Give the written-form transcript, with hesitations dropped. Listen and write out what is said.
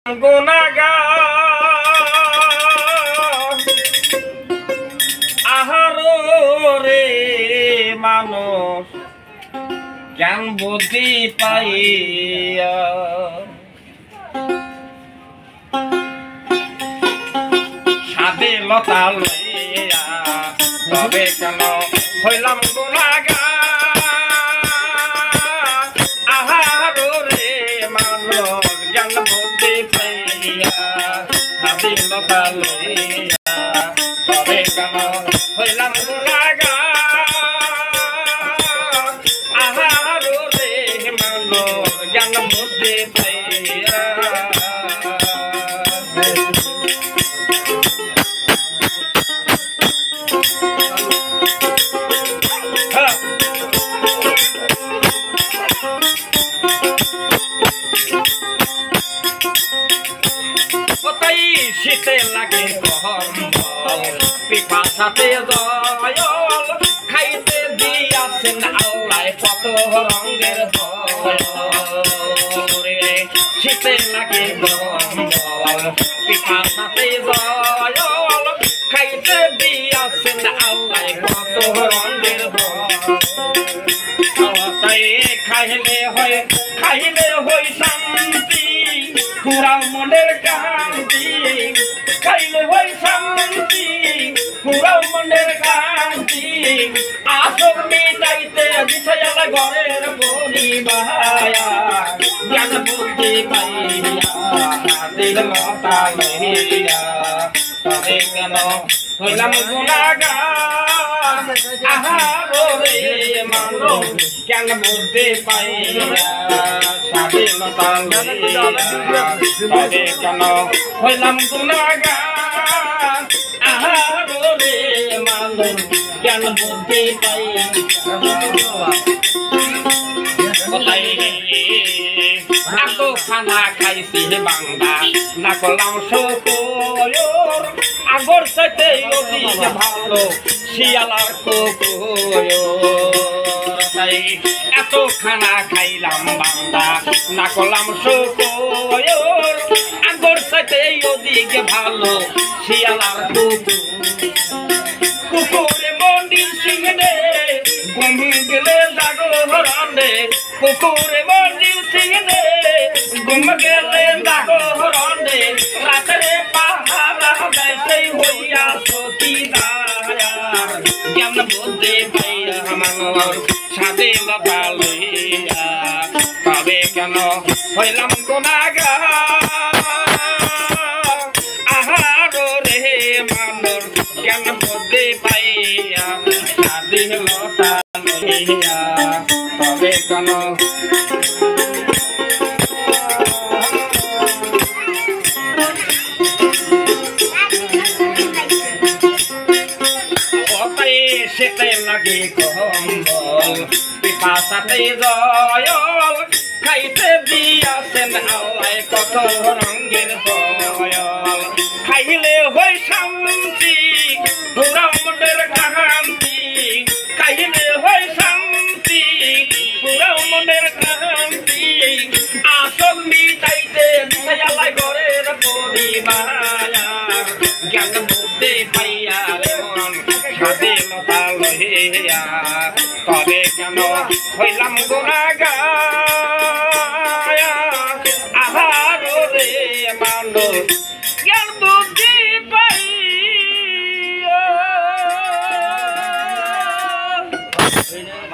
গুনাগার আহারো রে মানুষ জ্ঞান বুদ্ধি পাইয়া সাদে লতা লইয়া তবে কেন হইলাম গুনাগার আহারো রে মানুষ জ্ঞান বুদ্ধি পাইয়া সাদে লতা লইয়া তবে কেন হইলাম গুনাগার আহারো রে মানুষ জ্ঞান বুদ্ধি পাইয়া শীতে লাগে পিপাসাতে জয়ল খাইতে দিয়াছেন আল্লাহ কত রঙের শীতে লাগে পিপাসাতে জয়ল খাইতে দিয়াছেন আল্লাহ কত রঙের খাইলে হয় শান্তি পুরা মনের কান্তি খাইলে হয় শান্তি পুরা মনের কান্তি আসর মিটাইতে বিষয়াল ঘরের পরিবায়া জ্ঞান বুদ্ধি পাইয়া দিল লতা লইয়া তবে কেন হইলাম গুনাগার আহারো রে মানুষ জ্ঞান বুদ্ধি পাইয়া স্বাধীনতা লইয়া তবে কেন হইলাম গুনাগার আহারো রে মানুষ জ্ঞান বুদ্ধি পাইয়া এত খানা খাইছি বাংলা না করলাম শোকর আগর সাথে ভালো শিয়ালার কুকুর এত খানা খাইলাম বাংলা না করলাম শোকর আগর সাথে ওদিকে ভালো শিয়ালার কুকুর কুকুরে মন্দির সিংহে ঘুম গেলে জাগরণে কুকুরে মন্দির সিংহে ঘুম গেলে জাগরণে রাতের পাহারা দেয় হইয়া সতী দায়া জ্ঞান বুদ্ধি পাইয়া আমার সাদে লতা লইয়া তবে কেন হইলাম গুনাগার আহারো রে মানুষ জ্ঞান বুদ্ধি পাইয়া সাদে লতা লইয়া তবে কেন সেতে লাগে কম্বল পিপাসাতে জয়ল খাইতে দিয়াছেন আল্লাহ কত রঙের জয়ল খাইলে হয় শান্তি পুরা মনের কান্তি খাইলে হয় শান্তি পুরা মনের কান্তি আসল মিটাইতে বিষয়াল ঘরের পরিবায়া জ্ঞান বুদ্ধি পাইয়া রে মন সাদে লতা লইয়া তবে কেন হইলাম গুনাগার আহারো রে মানুষ জ্ঞান বুদ্ধি পাইয়া